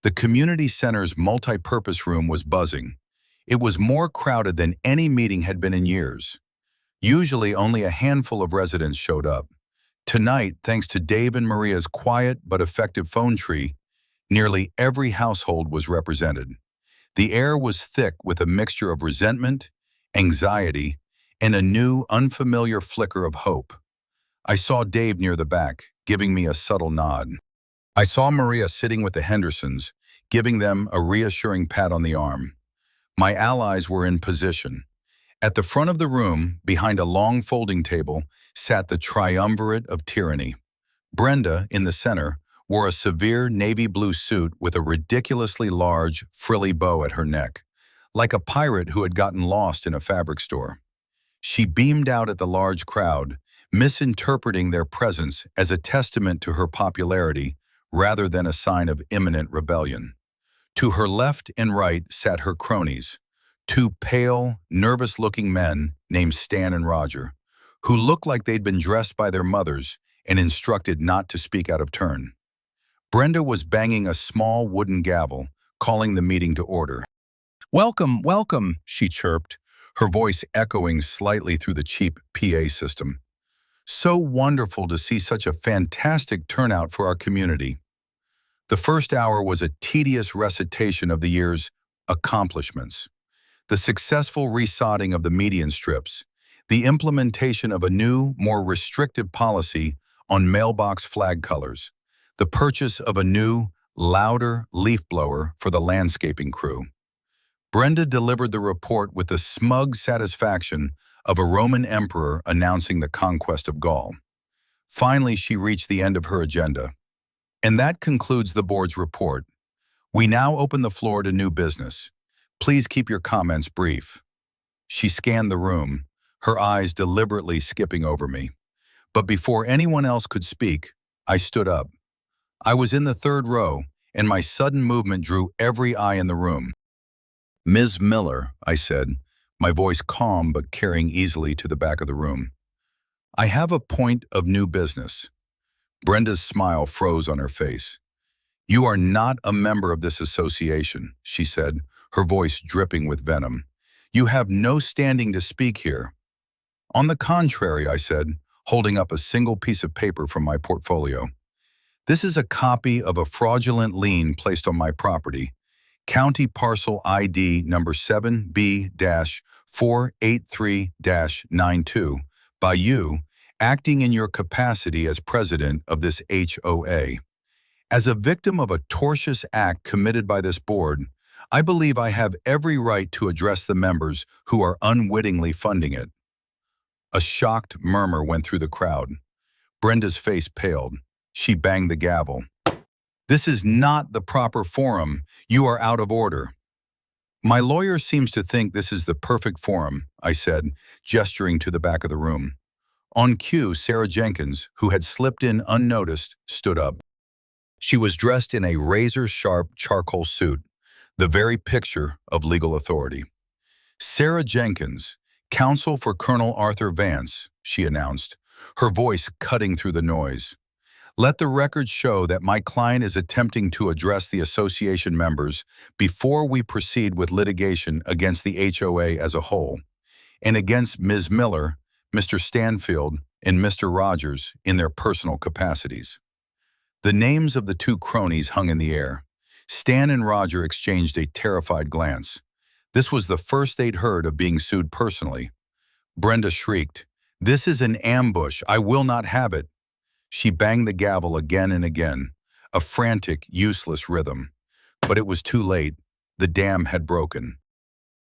The community center's multi-purpose room was buzzing. It was more crowded than any meeting had been in years. Usually only a handful of residents showed up. Tonight, thanks to Dave and Maria's quiet but effective phone tree, nearly every household was represented. The air was thick with a mixture of resentment, anxiety, and a new, unfamiliar flicker of hope. I saw Dave near the back, giving me a subtle nod. I saw Maria sitting with the Hendersons, giving them a reassuring pat on the arm. My allies were in position. At the front of the room, behind a long folding table, sat the triumvirate of tyranny. Brenda, in the center, wore a severe navy blue suit with a ridiculously large, frilly bow at her neck, like a pirate who had gotten lost in a fabric store. She beamed out at the large crowd, misinterpreting their presence as a testament to her popularity rather than a sign of imminent rebellion. To her left and right sat her cronies, two pale, nervous-looking men named Stan and Roger, who looked like they'd been dressed by their mothers and instructed not to speak out of turn. Brenda was banging a small wooden gavel, calling the meeting to order. "Welcome, welcome," she chirped, her voice echoing slightly through the cheap PA system. "So wonderful to see such a fantastic turnout for our community." The first hour was a tedious recitation of the year's accomplishments. The successful resodding of the median strips, the implementation of a new, more restrictive policy on mailbox flag colors, the purchase of a new, louder leaf blower for the landscaping crew. Brenda delivered the report with the smug satisfaction of a Roman emperor announcing the conquest of Gaul. Finally, she reached the end of her agenda. And that concludes the board's report. We now open the floor to new business. Please keep your comments brief. She scanned the room, her eyes deliberately skipping over me. But before anyone else could speak, I stood up. I was in the third row, and my sudden movement drew every eye in the room. "Ms. Miller," I said, my voice calm but carrying easily to the back of the room. "I have a point of new business." Brenda's smile froze on her face. "You are not a member of this association," she said, her voice dripping with venom. "You have no standing to speak here." "On the contrary," I said, holding up a single piece of paper from my portfolio. "This is a copy of a fraudulent lien placed on my property, County Parcel ID number 7B-483-92, by you, acting in your capacity as president of this HOA. As a victim of a tortious act committed by this board, I believe I have every right to address the members who are unwittingly funding it. A shocked murmur went through the crowd. Brenda's face paled. She banged the gavel. "This is not the proper forum. You are out of order." "My lawyer seems to think this is the perfect forum," I said, gesturing to the back of the room. On cue, Sarah Jenkins, who had slipped in unnoticed, stood up. She was dressed in a razor-sharp charcoal suit, the very picture of legal authority. "Sarah Jenkins, counsel for Colonel Arthur Vance," she announced, her voice cutting through the noise. "Let the record show that my client is attempting to address the association members before we proceed with litigation against the HOA as a whole, and against Ms. Miller, Mr. Stanfield, and Mr. Rogers in their personal capacities." The names of the two cronies hung in the air. Stan and Roger exchanged a terrified glance. This was the first they'd heard of being sued personally. Brenda shrieked, "This is an ambush. I will not have it." She banged the gavel again and again, a frantic, useless rhythm. But it was too late. The dam had broken.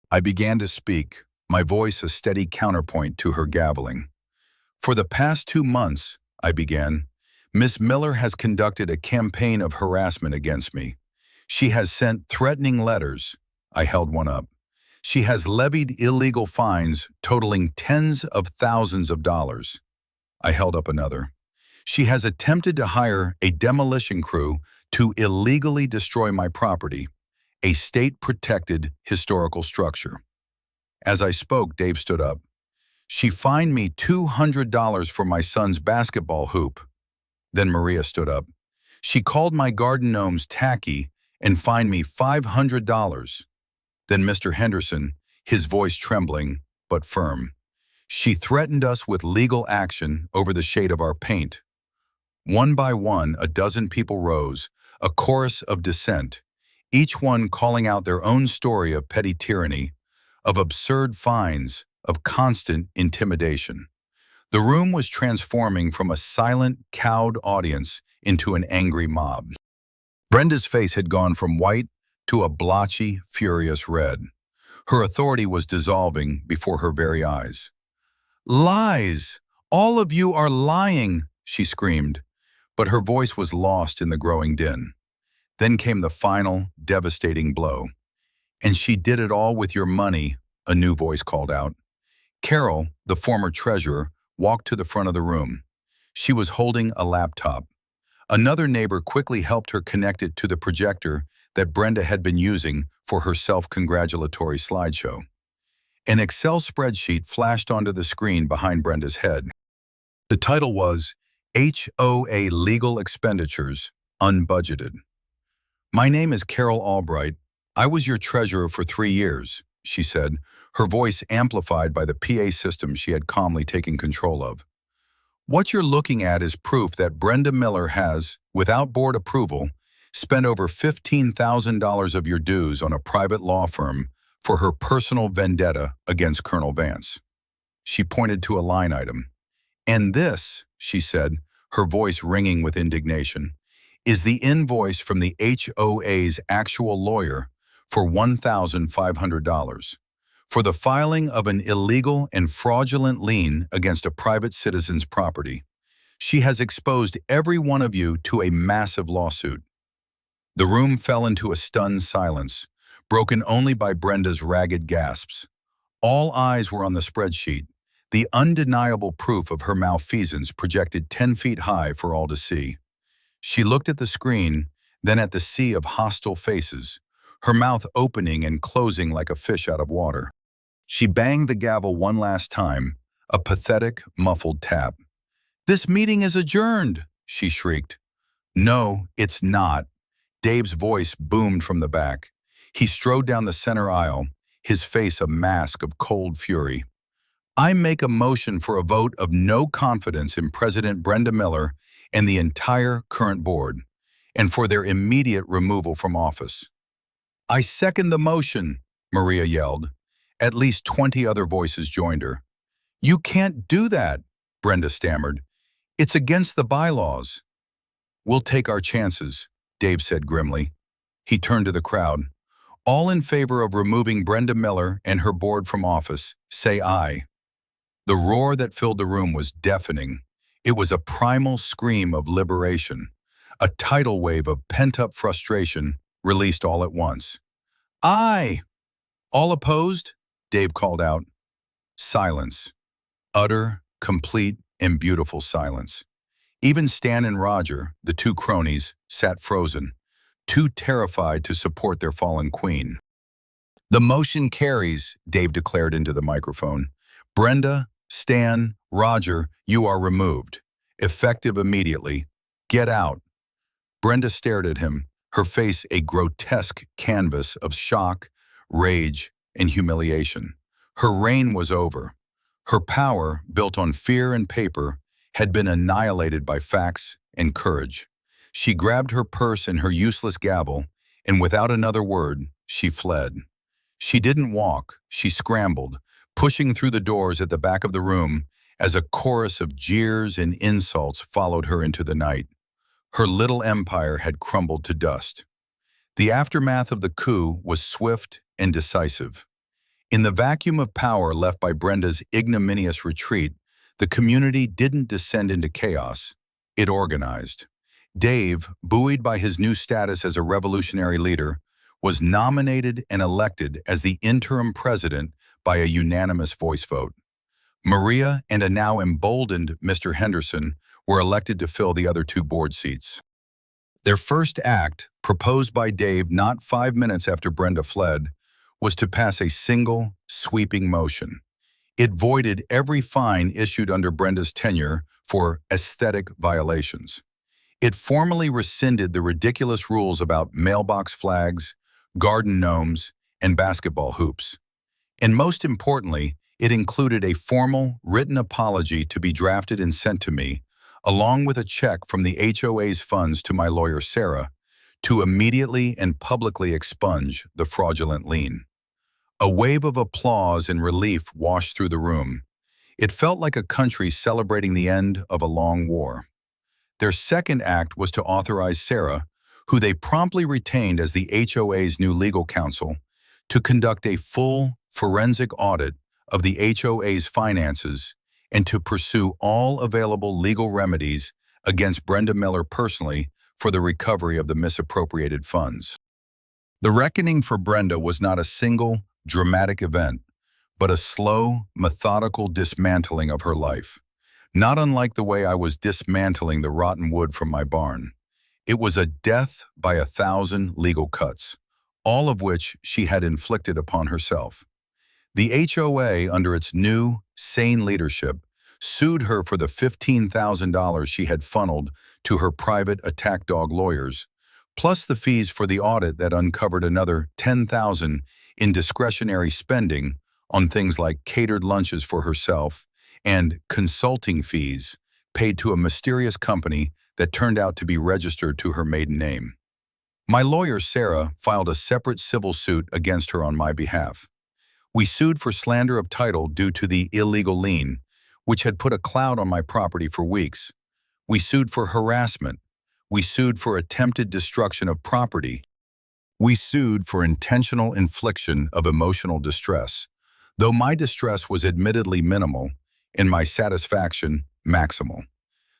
I began to speak, my voice a steady counterpoint to her gaveling. "For the past 2 months," I began, "Miss Miller has conducted a campaign of harassment against me. She has sent threatening letters." I held one up. "She has levied illegal fines totaling tens of thousands of dollars." I held up another. "She has attempted to hire a demolition crew to illegally destroy my property, a state-protected historical structure." As I spoke, Dave stood up. "She fined me $200 for my son's basketball hoop." Then Maria stood up. "She called my garden gnomes tacky and fined me $500. Then Mr. Henderson, his voice trembling but firm. "She threatened us with legal action over the shade of our paint." One by one, a dozen people rose, a chorus of dissent, each one calling out their own story of petty tyranny, of absurd fines, of constant intimidation. The room was transforming from a silent, cowed audience into an angry mob. Brenda's face had gone from white to a blotchy, furious red. Her authority was dissolving before her very eyes. "Lies! All of you are lying!" she screamed, but her voice was lost in the growing din. Then came the final, devastating blow. "And she did it all with your money," a new voice called out. Carol, the former treasurer, walked to the front of the room. She was holding a laptop. Another neighbor quickly helped her connect it to the projector that Brenda had been using for her self-congratulatory slideshow. An Excel spreadsheet flashed onto the screen behind Brenda's head. The title was HOA Legal Expenditures Unbudgeted. "My name is Carol Albright. I was your treasurer for 3 years, she said, her voice amplified by the PA system she had calmly taken control of. "What you're looking at is proof that Brenda Miller has, without board approval, spent over $15,000 of your dues on a private law firm for her personal vendetta against Colonel Vance." She pointed to a line item. "And this," she said, her voice ringing with indignation, "is the invoice from the HOA's actual lawyer for $1,500 for the filing of an illegal and fraudulent lien against a private citizen's property. She has exposed every one of you to a massive lawsuit." The room fell into a stunned silence, broken only by Brenda's ragged gasps. All eyes were on the spreadsheet, the undeniable proof of her malfeasance projected 10 feet high for all to see. She looked at the screen, then at the sea of hostile faces, her mouth opening and closing like a fish out of water. She banged the gavel one last time, a pathetic, muffled tap. "This meeting is adjourned," she shrieked. "No, it's not." Dave's voice boomed from the back. He strode down the center aisle, his face a mask of cold fury. "I make a motion for a vote of no confidence in President Brenda Miller and the entire current board, and for their immediate removal from office." "I second the motion," Maria yelled. At least 20 other voices joined her. "You can't do that," Brenda stammered. "It's against the bylaws." "We'll take our chances," Dave said grimly. He turned to the crowd. "All in favor of removing Brenda Miller and her board from office, say aye." The roar that filled the room was deafening. It was a primal scream of liberation, a tidal wave of pent-up frustration released all at once. "Aye!" "All opposed?" Dave called out. Silence. Utter, complete, and beautiful silence. Even Stan and Roger, the two cronies, sat frozen, too terrified to support their fallen queen. "The motion carries," Dave declared into the microphone. "Brenda, Stan, Roger, you are removed. Effective immediately. Get out." Brenda stared at him, her face a grotesque canvas of shock, rage, and humiliation. Her reign was over. Her power, built on fear and paper, had been annihilated by facts and courage. She grabbed her purse and her useless gavel, and without another word, she fled. She didn't walk, she scrambled, pushing through the doors at the back of the room as a chorus of jeers and insults followed her into the night. Her little empire had crumbled to dust. The aftermath of the coup was swift and decisive. In the vacuum of power left by Brenda's ignominious retreat, the community didn't descend into chaos. It organized. Dave, buoyed by his new status as a revolutionary leader, was nominated and elected as the interim president by a unanimous voice vote. Maria and a now emboldened Mr. Henderson were elected to fill the other two board seats. Their first act, proposed by Dave not 5 minutes after Brenda fled, was to pass a single, sweeping motion. It voided every fine issued under Brenda's tenure for aesthetic violations. It formally rescinded the ridiculous rules about mailbox flags, garden gnomes, and basketball hoops. And most importantly, it included a formal, written apology to be drafted and sent to me, along with a check from the HOA's funds to my lawyer Sarah, to immediately and publicly expunge the fraudulent lien. A wave of applause and relief washed through the room. It felt like a country celebrating the end of a long war. Their second act was to authorize Sarah, who they promptly retained as the HOA's new legal counsel, to conduct a full forensic audit of the HOA's finances and to pursue all available legal remedies against Brenda Miller personally for the recovery of the misappropriated funds. The reckoning for Brenda was not a single, dramatic event, but a slow, methodical dismantling of her life. Not unlike the way I was dismantling the rotten wood from my barn. It was a death by 1,000 legal cuts, all of which she had inflicted upon herself. The HOA, under its new, sane leadership, sued her for the $15,000 she had funneled to her private attack dog lawyers, plus the fees for the audit that uncovered another $10,000 in discretionary spending on things like catered lunches for herself and consulting fees paid to a mysterious company that turned out to be registered to her maiden name. My lawyer, Sarah, filed a separate civil suit against her on my behalf. We sued for slander of title due to the illegal lien, which had put a cloud on my property for weeks. We sued for harassment. We sued for attempted destruction of property. We sued for intentional infliction of emotional distress, though my distress was admittedly minimal and my satisfaction maximal.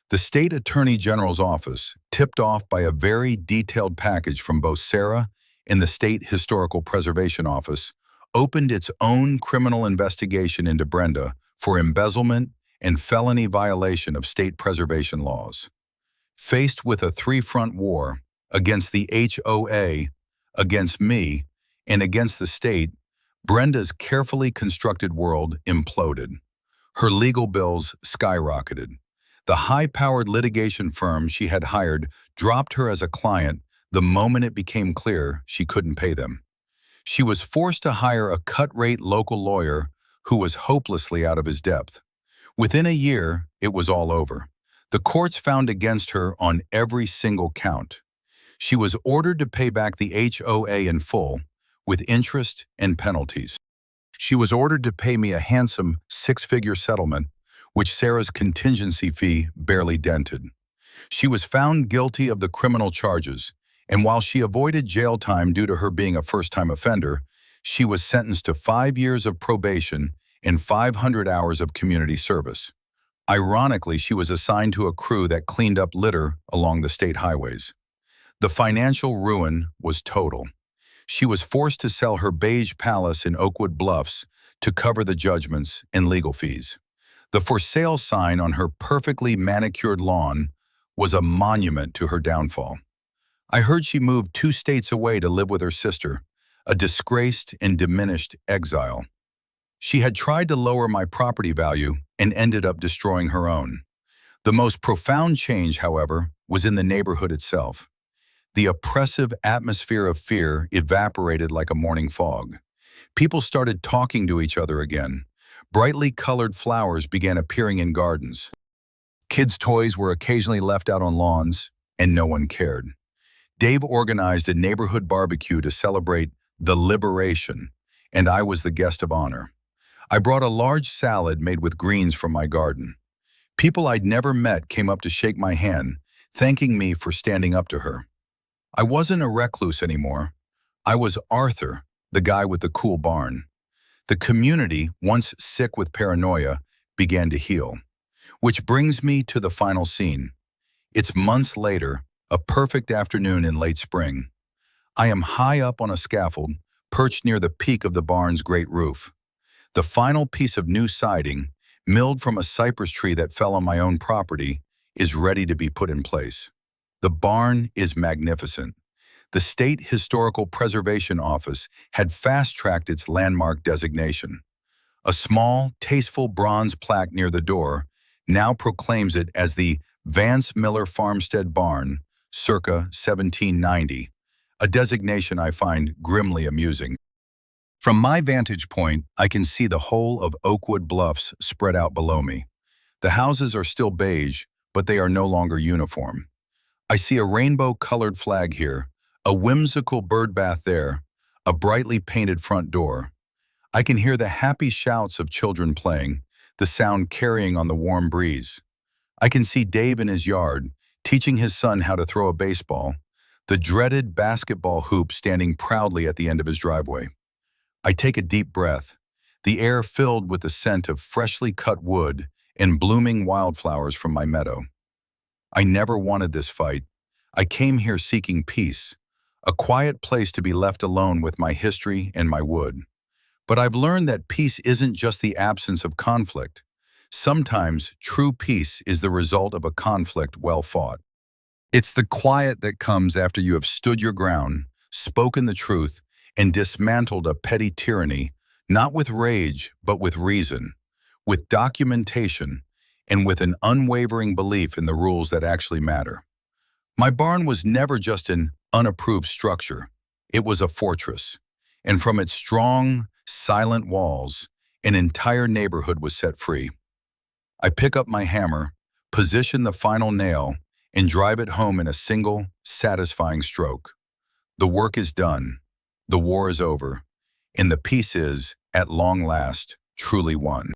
The State Attorney General's office, tipped off by a very detailed package from both Sarah and the State Historical Preservation Office, opened its own criminal investigation into Brenda for embezzlement and felony violation of state preservation laws. Faced with a three-front war against the HOA, against me, and against the state, Brenda's carefully constructed world imploded. Her legal bills skyrocketed. The high-powered litigation firm she had hired dropped her as a client the moment it became clear she couldn't pay them. She was forced to hire a cut-rate local lawyer who was hopelessly out of his depth. Within a year, it was all over. The courts found against her on every single count. She was ordered to pay back the HOA in full, with interest and penalties. She was ordered to pay me a handsome six-figure settlement, which Sarah's contingency fee barely dented. She was found guilty of the criminal charges, and while she avoided jail time due to her being a first-time offender, she was sentenced to 5 years of probation and 500 hours of community service. Ironically, she was assigned to a crew that cleaned up litter along the state highways. The financial ruin was total. She was forced to sell her beige palace in Oakwood Bluffs to cover the judgments and legal fees. The for sale sign on her perfectly manicured lawn was a monument to her downfall. I heard she moved 2 states away to live with her sister, a disgraced and diminished exile. She had tried to lower my property value and ended up destroying her own. The most profound change, however, was in the neighborhood itself. The oppressive atmosphere of fear evaporated like a morning fog. People started talking to each other again. Brightly colored flowers began appearing in gardens. Kids' toys were occasionally left out on lawns, and no one cared. Dave organized a neighborhood barbecue to celebrate the liberation, and I was the guest of honor. I brought a large salad made with greens from my garden. People I'd never met came up to shake my hand, thanking me for standing up to her. I wasn't a recluse anymore. I was Arthur, the guy with the cool barn. The community, once sick with paranoia, began to heal. Which brings me to the final scene. It's months later, a perfect afternoon in late spring. I am high up on a scaffold, perched near the peak of the barn's great roof. The final piece of new siding, milled from a cypress tree that fell on my own property, is ready to be put in place. The barn is magnificent. The State Historical Preservation Office had fast-tracked its landmark designation. A small, tasteful bronze plaque near the door now proclaims it as the Vance Miller Farmstead Barn, circa 1790, a designation I find grimly amusing. From my vantage point, I can see the whole of Oakwood Bluffs spread out below me. The houses are still beige, but they are no longer uniform. I see a rainbow-colored flag here, a whimsical birdbath there, a brightly painted front door. I can hear the happy shouts of children playing, the sound carrying on the warm breeze. I can see Dave in his yard, teaching his son how to throw a baseball, the dreaded basketball hoop standing proudly at the end of his driveway. I take a deep breath, the air filled with the scent of freshly cut wood and blooming wildflowers from my meadow. I never wanted this fight. I came here seeking peace, a quiet place to be left alone with my history and my wood. But I've learned that peace isn't just the absence of conflict. Sometimes true peace is the result of a conflict well fought. It's the quiet that comes after you have stood your ground, spoken the truth, and dismantled a petty tyranny, not with rage, but with reason, with documentation, and with an unwavering belief in the rules that actually matter. My barn was never just an unapproved structure. It was a fortress. And from its strong, silent walls, an entire neighborhood was set free. I pick up my hammer, position the final nail, and drive it home in a single, satisfying stroke. The work is done. The war is over. And the peace is, at long last, truly won.